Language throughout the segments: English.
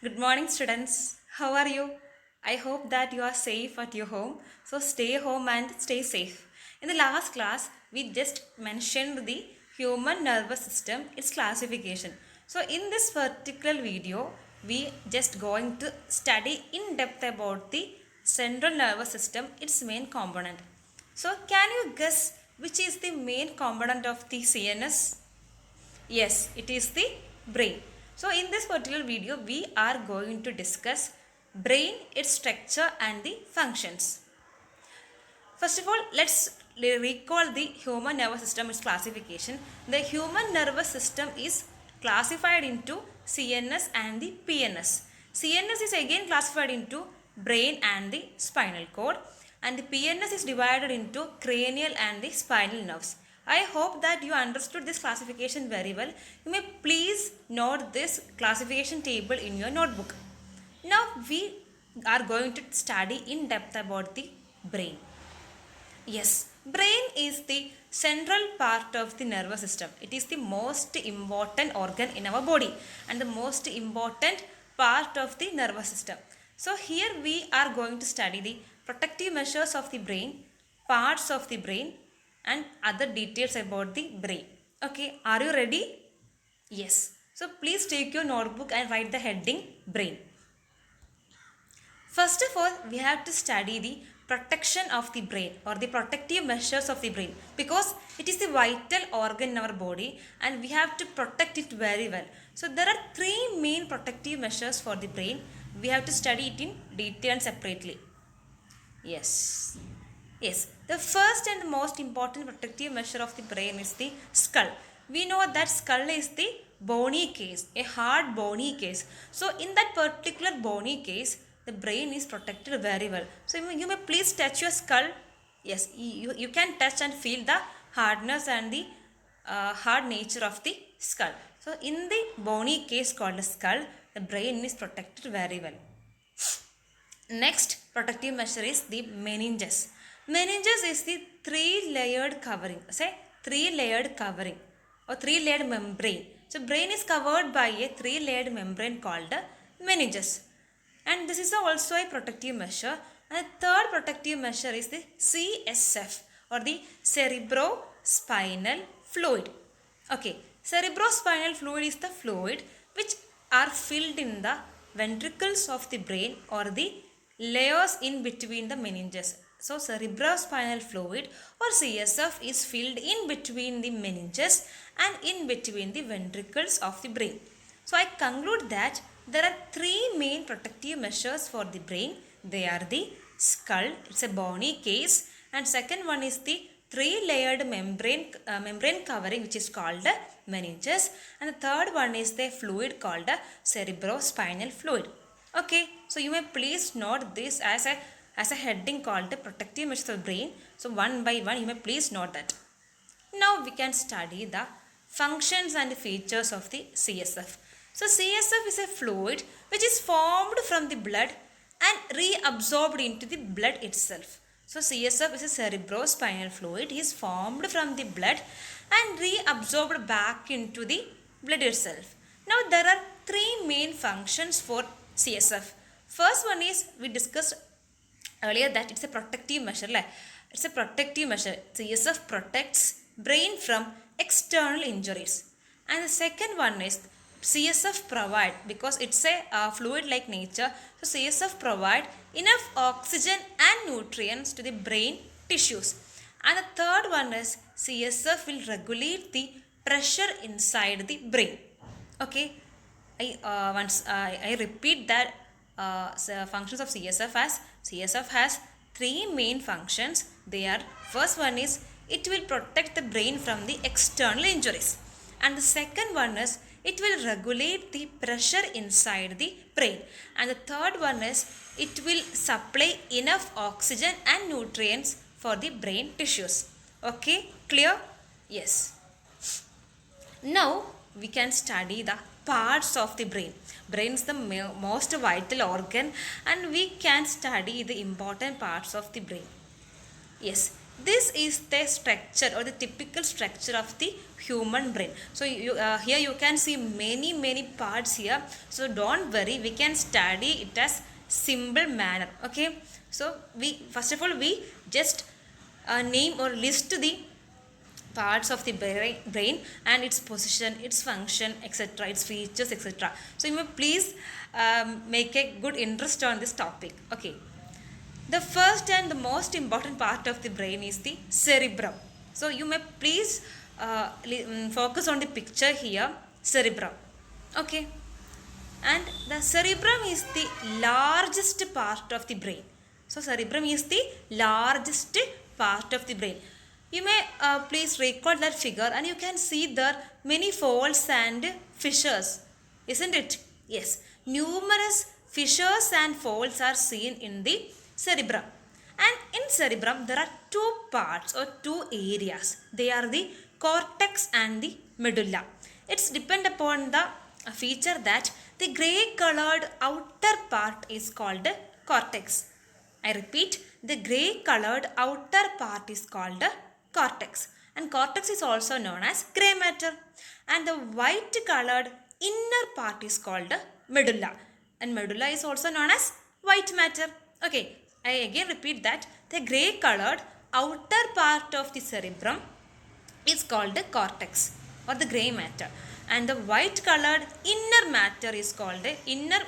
Good morning, students. How are you? I hope that you are safe at your home. So stay home and stay safe. In the last class, we just mentioned the human nervous system, its classification. So in this particular video, we just going to study in depth about the central nervous system, its main component. So can you guess which is the main component of the CNS? Yes, it is the brain. So in this particular video, we are going to discuss brain, its structure and the functions. First of all, let's recall the human nervous system, its classification. The human nervous system is classified into CNS and the PNS. CNS is again classified into brain and the spinal cord, and the PNS is divided into cranial and the spinal nerves. I hope that you understood this classification very well. You may please note this classification table in your notebook. Now we are going to study in depth about the brain. Yes, brain is the central part of the nervous system. It is the most important organ in our body and the most important part of the nervous system. So here we are going to study the protective measures of the brain, parts of the brain and other details about the brain. Okay, are you ready? Yes. So please take your notebook and write the heading brain. First of all, we have to study the protection of the brain or the protective measures of the brain, because it is the vital organ in our body and we have to protect it very well. So there are three main protective measures for the brain. We have to study it in detail and separately. Yes. Yes, the first and most important protective measure of the brain is the skull. We know that skull is the bony case, a hard bony case. So in that particular bony case, the brain is protected very well. So you may please touch your skull. Yes, you can touch and feel the hardness and the hard nature of the skull. So in the bony case called the skull, the brain is protected very well. Next protective measure is the meninges. Meninges is the three-layered covering. Say three-layered covering or three-layered membrane. So brain is covered by a three-layered membrane called meninges. And this is also a protective measure. And the third protective measure is the CSF or the cerebrospinal fluid. Okay, cerebrospinal fluid is the fluid which are filled in the ventricles of the brain or the layers in between the meninges. So cerebrospinal fluid or CSF is filled in between the meninges and in between the ventricles of the brain. So I conclude that there are three main protective measures for the brain. They are the skull, it's a bony case, and second one is the three-layered membrane covering which is called meninges, and the third one is the fluid called cerebrospinal fluid. Okay, so you may please note this as a heading called the protective measures of the brain. So one by one you may please note that. Now we can study the functions and features of the CSF. So CSF is a fluid which is formed from the blood and reabsorbed into the blood itself. So CSF is a cerebrospinal fluid. It is formed from the blood and reabsorbed back into the blood itself. Now there are three main functions for CSF. First one is, we discussed earlier that it's a protective measure. It's a protective measure. CSF protects brain from external injuries. And the second one is CSF provide, because it's a fluid like nature, so CSF provide enough oxygen and nutrients to the brain tissues. And the third one is CSF will regulate the pressure inside the brain. Okay, I repeat that functions of CSF as CSF has three main functions. They are, first one is it will protect the brain from the external injuries, and the second one is it will regulate the pressure inside the brain, and the third one is it will supply enough oxygen and nutrients for the brain tissues. Okay, clear? Yes. Now we can study the parts of the brain. Brain is the most vital organ and we can study the important parts of the brain. Yes, This is the structure or the typical structure of the human brain. So here you can see many parts here. So don't worry, we can study it as simple manner. Okay, so we first of all we just name or list the parts of the brain and its position, its function, etc., its features, etc. So you may please make a good interest on this topic. Okay, the first and the most important part of the brain is the cerebrum. So you may please focus on the picture here, cerebrum. Okay, and the cerebrum is the largest part of the brain. So cerebrum is the largest part of the brain. You may please recall that figure and you can see there many folds and fissures, isn't it? Yes, numerous fissures and folds are seen in the cerebrum. And in cerebrum there are two parts or two areas. They are the cortex and the medulla. It's depend upon the feature that the grey colored outer part is called cortex. I repeat, the grey colored outer part is called cortex, and cortex is also known as grey matter, and the white colored inner part is called medulla, and medulla is also known as white matter. Okay, I again repeat that the grey colored outer part of the cerebrum is called the cortex or the grey matter, and the white colored inner matter is called the inner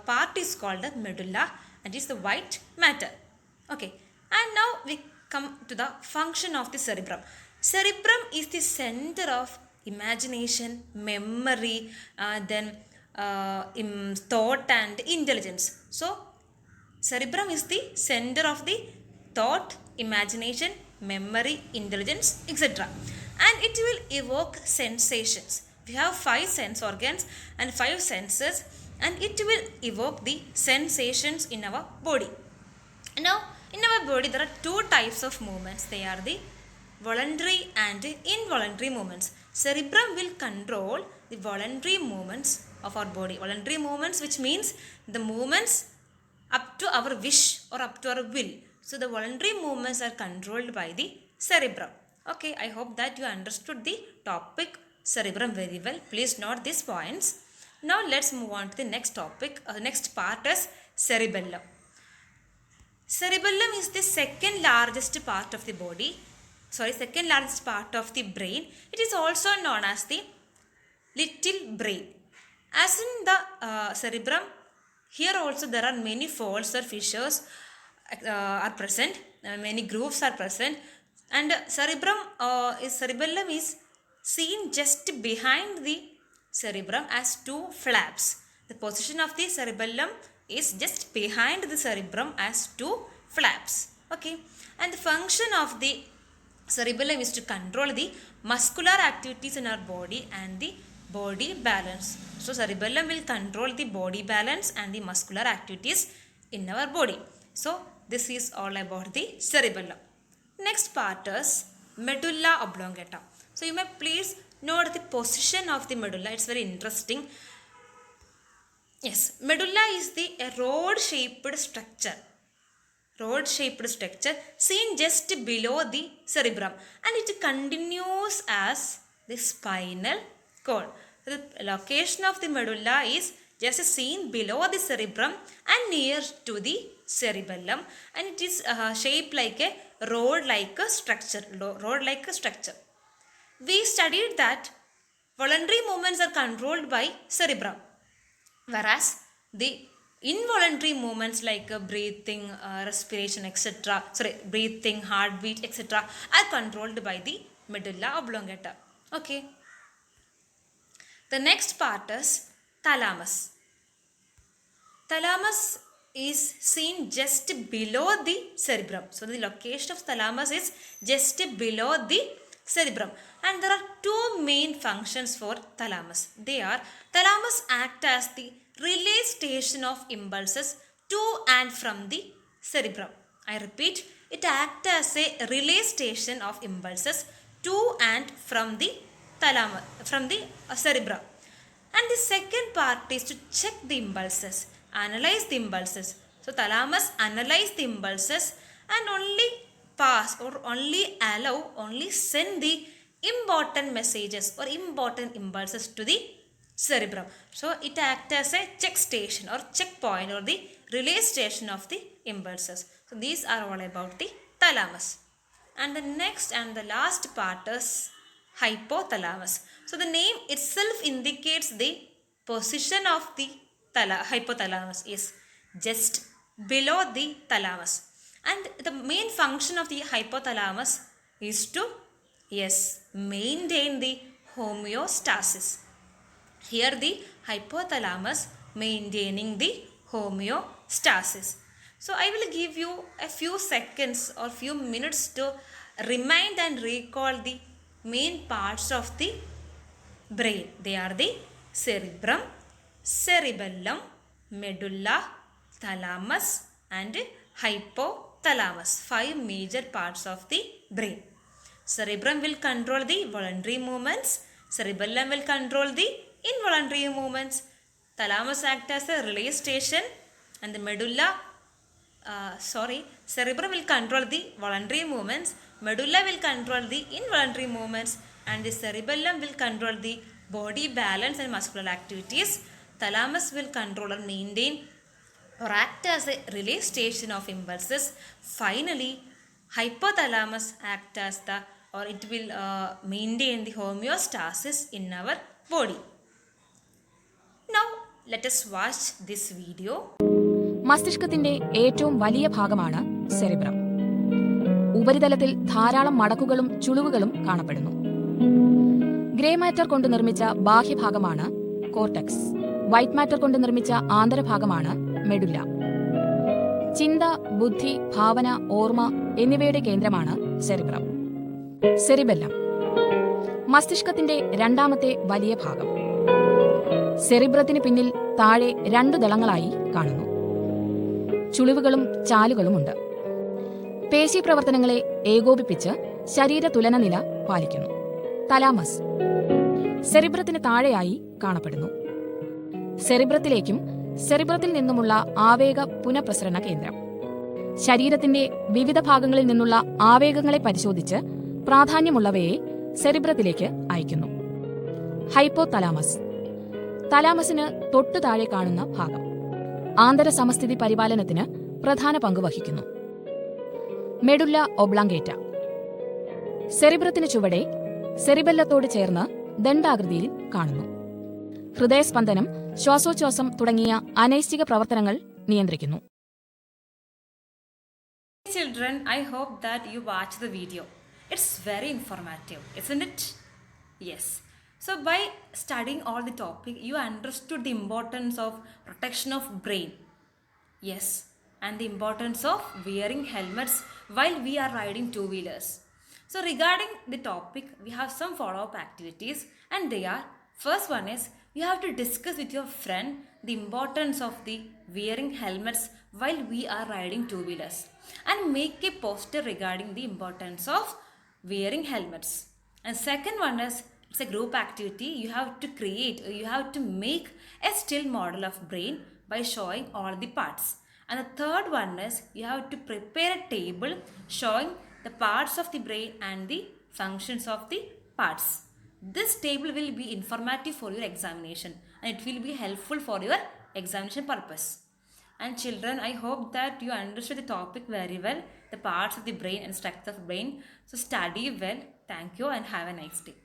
part is called the medulla, and is the white matter. Okay, and now we come to the function of the cerebrum. Cerebrum is the center of imagination, memory, then thought and intelligence. So cerebrum is the center of the thought, imagination, memory, intelligence, etc. And it will evoke sensations. We have 5 sense organs and 5 senses, and it will evoke the sensations in our body. Now, in our body there are 2 types of movements. They are the voluntary and involuntary movements. Cerebrum will control the voluntary movements of our body. Voluntary movements, which means the movements up to our wish or up to our will. So the voluntary movements are controlled by the cerebrum. Okay, I hope that you understood the topic cerebrum very well. Please note these points. Now let's move on to the next topic. Next part is cerebellum. Cerebellum is the second largest part of the body. Second largest part of the brain. It is also known as the little brain. As in the cerebrum, here also there are many folds or fissures are present. Many grooves are present, and cerebellum is seen just behind the cerebrum as 2 flaps. The position of the cerebellum is just behind the cerebrum as 2 flaps. Okay, and the function of the cerebellum is to control the muscular activities in our body and the body balance. So cerebellum will control the body balance and the muscular activities in our body. So this is all about the cerebellum. Next part is medulla oblongata. So you may please note the position of the medulla. It's very interesting. Yes, medulla is the rod-shaped structure. Rod-shaped structure seen just below the cerebrum, and it continues as the spinal cord. The location of the medulla is just seen below the cerebrum and near to the cerebellum, and it is shaped like a rod-like structure. Rod-like structure. We studied that voluntary movements are controlled by cerebrum, whereas the involuntary movements like breathing, respiration, etc. Breathing, heartbeat, etc. are controlled by the medulla oblongata. Okay. The next part is thalamus. Thalamus is seen just below the cerebrum. So the location of thalamus is just below the cerebrum, and there are 2 main functions for thalamus. They are, thalamus act as the relay station of impulses to and from the cerebrum. I repeat, it acts as a relay station of impulses to and from the thalamus, from the cerebrum. And the second part is to check the impulses, analyze the impulses. So thalamus analyze the impulses and only pass or only allow, only send the important messages or important impulses to the cerebrum. So it acts as a check station or checkpoint or the relay station of the impulses. So these are all about the thalamus. And the next and the last part is hypothalamus. So the name itself indicates the position of the hypothalamus is just below the thalamus. And the main function of the hypothalamus is to, yes, maintain the homeostasis. Here the hypothalamus maintaining the homeostasis. So I will give you a few seconds or few minutes to remind and recall the main parts of the brain. They are the cerebrum, cerebellum, medulla, thalamus and hypothalamus. 5 major parts of the brain. Cerebrum will control the voluntary movements. Cerebellum will control the involuntary movements. Thalamus acts as a relay station and the cerebrum will control the voluntary movements, medulla will control the involuntary movements and the cerebellum will control the body balance and muscular activities. Thalamus will control or maintain or act as a relay station of impulses. Finally, hypothalamus act as the or it will maintain the homeostasis in our body. Now, let us watch this video. മസ്തിഷ്കത്തിന്റെ ഏറ്റവും വലിയ ഭാഗമാണ് cerebrum. ഉപരിതലത്തിൽ ധാരാളം മടക്കുകളും ചുളിവുകളും കാണപ്പെടുന്നു. Grey matter കൊണ്ട് നിർമ്മിച്ച ബാഹ്യഭാഗമാണ് cortex. White matter കൊണ്ട് നിർമ്മിച്ച ആന്തരഭാഗമാണ് മെഡുല്ല. ചിന്ത, ബുദ്ധി, ഭാവന, ഓർമ്മ എന്നിവയുടെ കേന്ദ്രമാണ് സെറിബ്രം. സെറിബെല്ലം മസ്തിഷ്കത്തിന്റെ രണ്ടാമത്തെ വലിയ ഭാഗം. സെറിബ്രത്തിന് പിന്നിൽ താഴെ 2 ദളങ്ങളായി കാണുന്നു. ചുളിവുകളും ചാലുകളുമുണ്ട്. പേശി പ്രവർത്തനങ്ങളെ ഏകോപിപ്പിച്ച് ശരീരതുലന നില പാലിക്കുന്നു. തലാമസ് സെറിബ്രത്തിന് താഴെയായി കാണപ്പെടുന്നു. സെറിബ്രത്തിലേക്കും സെറിബ്രത്തിൽ നിന്നുമുള്ള ആവേഗ പുനഃപ്രസരണ കേന്ദ്രം. ശരീരത്തിന്റെ വിവിധ ഭാഗങ്ങളിൽ നിന്നുള്ള ആവേഗങ്ങളെ പരിശോധിച്ച് പ്രാധാന്യമുള്ളവയെ സെറിബ്രത്തിലേക്ക് അയക്കുന്നു. ഹൈപ്പോതലാമസ് തലാമസിന് തൊട്ടു താഴെ കാണുന്ന ഭാഗം. ആന്തര സമസ്ഥിതി പരിപാലനത്തിന് പ്രധാന പങ്ക് വഹിക്കുന്നു. മെഡുല്ല ഒബ്ലാങ്കേറ്റ സെറിബ്രത്തിന് ചുവടെ സെറിബെല്ലത്തോട് ചേർന്ന് ദണ്ഡാകൃതിയിൽ കാണുന്നു. ഹൃദയസ്പന്ദനം, ശ്വാസോച്ഛ്വാസം തുടങ്ങിയ അനൈച്ഛിക പ്രവർത്തനങ്ങൾ നിയന്ത്രിക്കുന്നു. Children, I hope that you watch the video. It's very informative, isn't it? Yes. So by studying all the topic, you understood the importance of protection of brain. Yes. And the importance of wearing helmets while we are riding two-wheelers. So regarding the topic, we have some follow-up activities and they are, first one is, you have to discuss with your friend the importance of the wearing helmets while we are riding two-wheelers and make a poster regarding the importance of wearing helmets. And second one is, it's a group activity. You have to make a still model of brain by showing all the parts. And the third one is, you have to prepare a table showing the parts of the brain and the functions of the parts. This table will be informative for your examination and it will be helpful for your examination purpose. And children, I hope that you understood the topic very well, the parts of the brain and structure of the brain. So study well. Thank you and have a nice day.